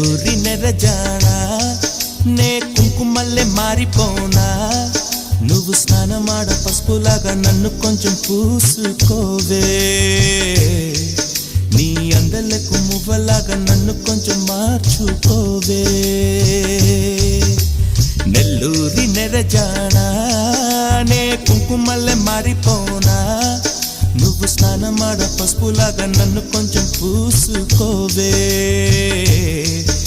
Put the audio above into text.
నెల్లూరి నెరజానా నే కుంకుమల్లె మారిపోనా నువ్వు స్నానమాడ పసుపులాగా నన్ను కొంచెం పూసుకోవే నీ అందలకు మువ్వలాగా నన్ను కొంచెం మార్చుకోవే నెల్లూరి నెరజానా నే కుంకుమల్లె మారిపోనా నువ్వు స్నానమాడ పసుపులాగా నన్ను కొంచెం పూసుకోవే